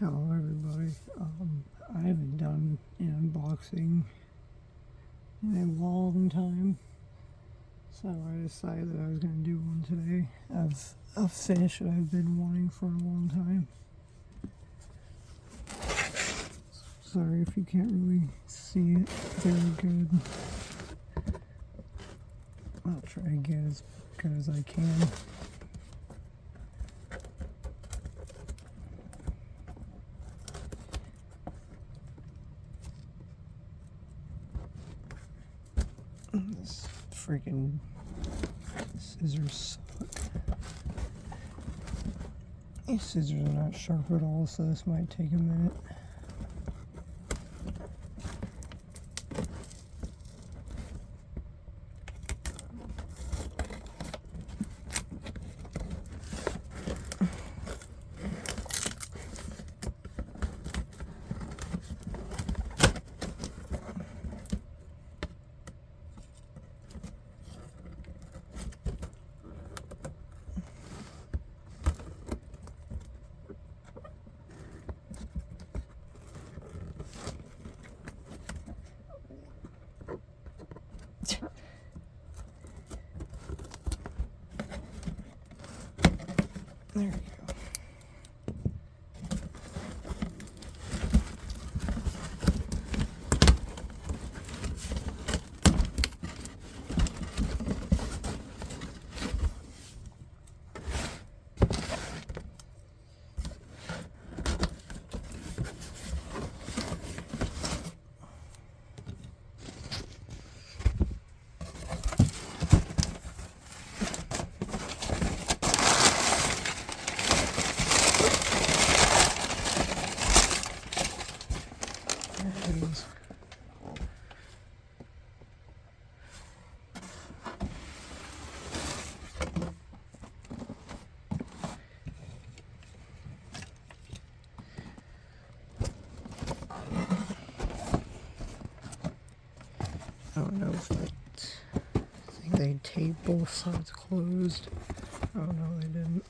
Hello everybody. I haven't done an unboxing in a long time, so I decided that I was going to do one today of a fish that I've been wanting for a long time. Sorry if you can't really see it very good. I'll try to get as good as I can. This freaking scissors suck. These scissors are not sharp at all, so this might take a minute. There we go. I don't know if I think they taped both sides closed. Oh no, they didn't.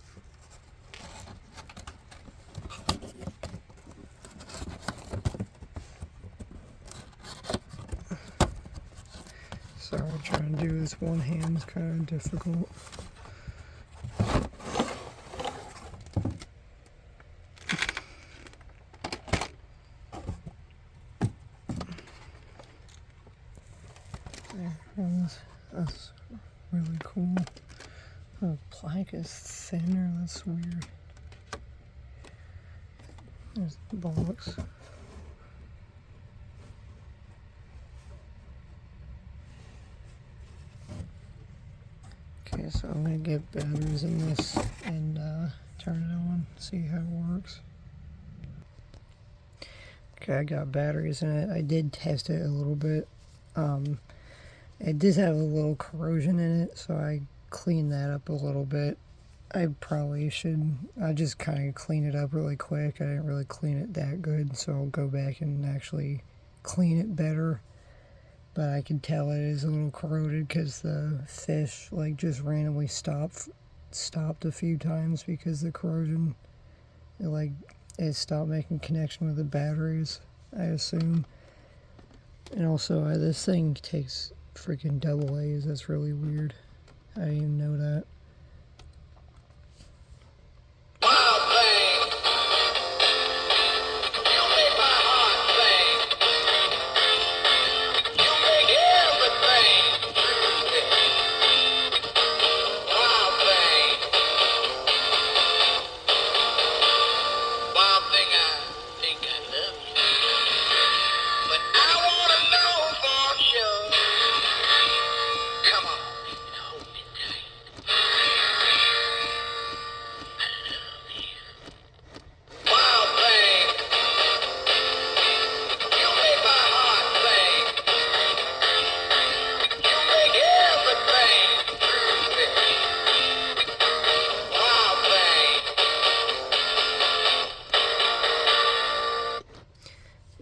Sorry, trying to do this one hand is kind of difficult. There, that's really cool. The plank is thinner, that's weird. There's the box. Okay, so I'm gonna get batteries in this and turn it on, see how it works. Okay, I got batteries in it. I did test it a little bit. It does have a little corrosion in it, so I cleaned that up a little bit. I just kind of clean it up really quick. I didn't really clean it that good, so I'll go back and actually clean it better. But I can tell it is a little corroded because the fish like just randomly stopped a few times because the corrosion, it stopped making connection with the batteries, I assume. And also this thing takes freaking double A's. That's really weird. I didn't even know that.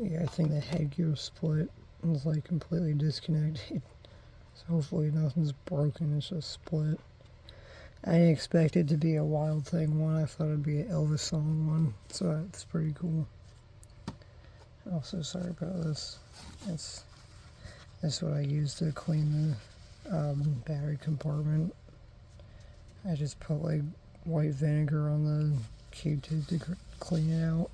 Yeah, I think the headgear split is like completely disconnected. So hopefully nothing's broken, it's just split. I didn't expect it to be a Wild Thing one. I thought it'd be an Elvis song one, so that's pretty cool. Also, sorry about this. That's what I use to clean the battery compartment. I just put like white vinegar on the Q-tip to clean it out.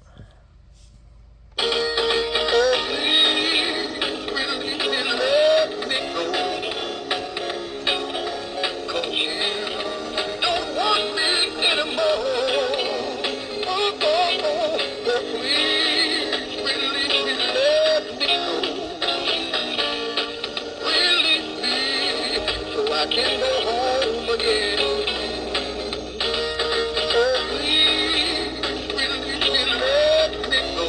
I can go home again. Oh, please, will let me go?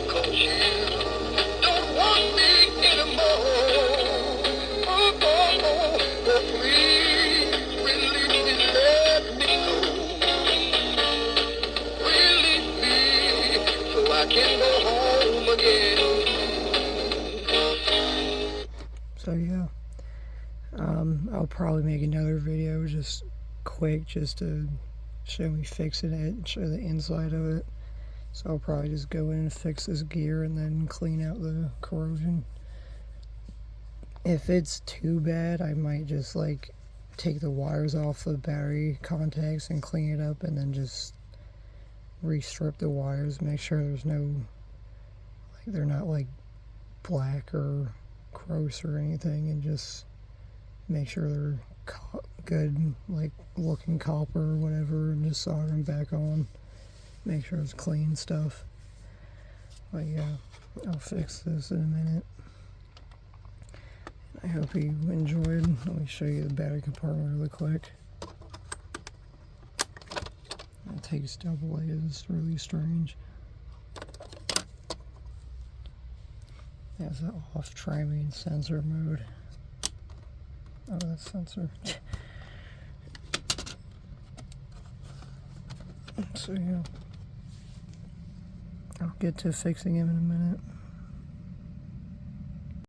'Cause you don't want me anymore. Oh, please, will let me go? Release me so I can go home again. So yeah, I'll probably make another video just quick just to show me fixing it and show the inside of it. So I'll probably just go in and fix this gear and then clean out the corrosion. If it's too bad, I might just like take the wires off the battery contacts and clean it up, and then just restrip the wires, make sure there's no, like, they're not like black or gross or anything, and just make sure they're good, like looking copper or whatever, and just solder them back on. Make sure it's clean stuff. But yeah, I'll fix this in a minute. I hope you enjoyed. Let me show you the battery compartment really quick. It takes double A. It's really strange. That's an off triming sensor mode. Oh, that's sensor. So yeah, I'll get to fixing him in a minute.